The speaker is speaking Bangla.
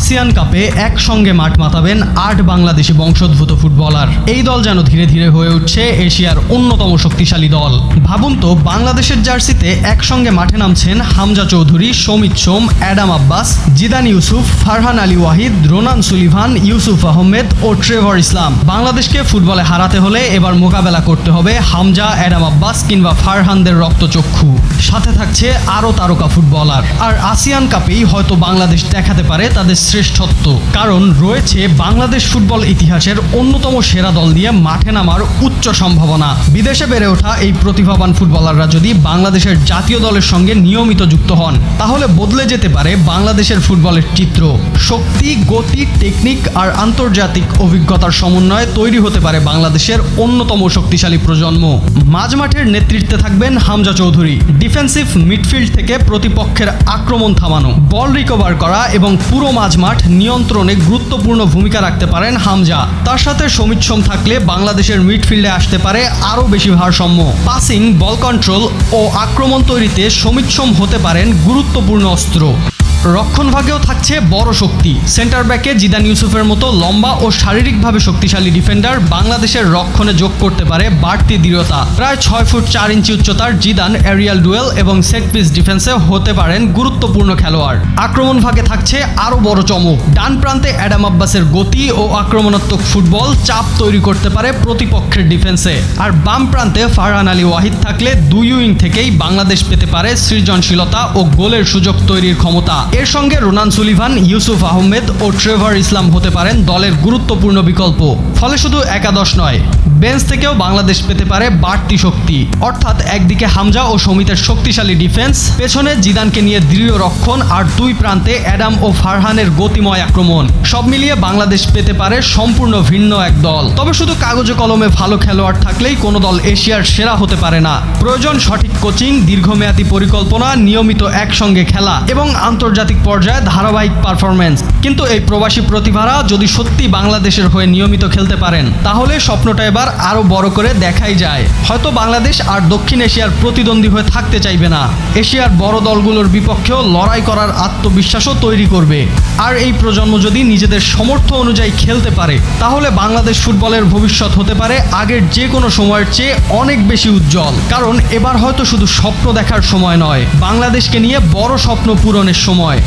আসিয়ান কাপে একসঙ্গে মাঠ মাতাবেন ৮ বাংলাদেশি বংশোদ্ভূত ফুটবলার। এই দল যেন ধীরে ধীরে হয়ে উঠছে এশিয়ার অন্যতম শক্তিশালী দল। ভাবুন তো, বাংলাদেশের জার্সিতে একসঙ্গে মাঠে নামছেন Hamza Chowdhury, Samit Shome, Adam Abbas, Zidan Yusuf, Farhan Ali Wahid, Ronan Sullivan, Yusuf Ahmed ও ট্রেভর ইসলাম। বাংলাদেশকে ফুটবলে হারাতে হলে এবার মোকাবেলা করতে হবে হামজা, অ্যাডাম আব্বাস কিংবা ফারহানদের রক্তচক্ষু। সাথে থাকছে আরও তারকা ফুটবলার। আর আসিয়ান কাপেই হয়তো বাংলাদেশ দেখাতে পারে তাদের শ্রেষ্ঠত্ব, কারণ রয়েছে বাংলাদেশ ফুটবল ইতিহাসের অন্যতম সেরা দল নিয়ে মাঠে নামার উচ্চ সম্ভাবনা। বিদেশে বেড়ে ওঠা এই প্রতিভাবান ফুটবলাররা যদি বাংলাদেশের জাতীয় দলের সঙ্গে নিয়মিত যুক্ত হন, তাহলে বদলে যেতে পারে বাংলাদেশের ফুটবলের চিত্র। শক্তি, গতি, টেকনিক আর আন্তর্জাতিক অভিজ্ঞতার সমন্বয়ে তৈরি হতে পারে বাংলাদেশের অন্যতম শক্তিশালী প্রজন্ম। মাঝমাঠের নেতৃত্বে থাকবেন হামজা চৌধুরী। ডিফেন্সিভ মিডফিল্ড থেকে প্রতিপক্ষের আক্রমণ থামানো, বল রিকভার করা এবং পুরো মাঝমাঠ নিয়ন্ত্রণে গুরুত্বপূর্ণ ভূমিকা রাখতে পারেন হামজা। তার সাথে সমিত সোম থাকলে বাংলাদেশের মিডফিল্ডে আসতে পারে আরও বেশি ভারসাম্য। পাসিং, বল কন্ট্রোল ও আক্রমণ তৈরিতে সমিত সোম হতে পারেন গুরুত্বপূর্ণ অস্ত্র। রক্ষণভাগেও থাকছে বড় শক্তি। সেন্টার ব্যাকে জিদান ইউসুফের মতো লম্বা ও শারীরিকভাবে শক্তিশালী ডিফেন্ডার বাংলাদেশের রক্ষণে যোগ করতে পারে বাড়তি দৃঢ়তা। প্রায় 6 ফুট 4 ইঞ্চি উচ্চতার জিদান এরিয়াল ডুয়েল এবং সেট পিস ডিফেন্সে হতে পারেন গুরুত্বপূর্ণ খেলোয়াড়। আক্রমণ ভাগে থাকছে আরও বড় চমক। ডান প্রান্তে অ্যাডাম আব্বাসের গতি ও আক্রমণাত্মক ফুটবল চাপ তৈরি করতে পারে প্রতিপক্ষের ডিফেন্সে। আর বাম প্রান্তে ফারহান আলী ওয়াহিদ থাকলে দুই উইং থেকেই বাংলাদেশ পেতে পারে সৃজনশীলতা ও গোলের সুযোগ তৈরির ক্ষমতা। এর সঙ্গে রোনান সুলিভান, ইউসুফ আহমেদ ও ট্রেভর ইসলাম হতে পারেন দলের গুরুত্বপূর্ণ বিকল্প। ফলে শুধু একাদশ নয়, বেঞ্চ থেকেও বাংলাদেশ পেতে পারে বাড়তি শক্তি। অর্থাৎ একদিকে হামজা ও সমিতের শক্তিশালী ডিফেন্স, পেছনে জিদানকে নিয়ে দৃঢ় রক্ষণ, আর দুই প্রান্তে অ্যাডাম ও ফারহানের গতিময় আক্রমণ। সব মিলিয়ে বাংলাদেশ পেতে পারে সম্পূর্ণ ভিন্ন এক দল। তবে শুধু কাগজে কলমে ভালো খেলোয়াড় থাকলেই কোনো দল এশিয়ার সেরা হতে পারে না। প্রয়োজন সঠিক কোচিং, দীর্ঘমেয়াদী পরিকল্পনা, নিয়মিত একসঙ্গে খেলা এবং আন্তর্জাতিক পর্যায়ে ধারাবাহিক পারফরমেন্স। কিন্তু এই প্রবাসী প্রতিভারা যদি সত্যি বাংলাদেশের হয়ে নিয়মিত খেলতে পারেন, তাহলে স্বপ্নটা এবার আরও বড় করে দেখাই যায়। হয়তো বাংলাদেশ আর দক্ষিণ এশিয়ার প্রতিদ্বন্দ্বী হয়ে থাকতে চাইবে না, এশিয়ার বড় দলগুলোর বিপক্ষেও লড়াই করার আত্মবিশ্বাসও তৈরি করবে। আর এই প্রজন্ম যদি নিজেদের সামর্থ্য অনুযায়ী খেলতে পারে, তাহলে বাংলাদেশ ফুটবলের ভবিষ্যৎ হতে পারে আগের যে কোনো সময়ের চেয়ে অনেক বেশি উজ্জ্বল। কারণ এবার হয়তো শুধু স্বপ্ন দেখার সময় নয়, বাংলাদেশকে নিয়ে বড় স্বপ্ন পূরণের সময়।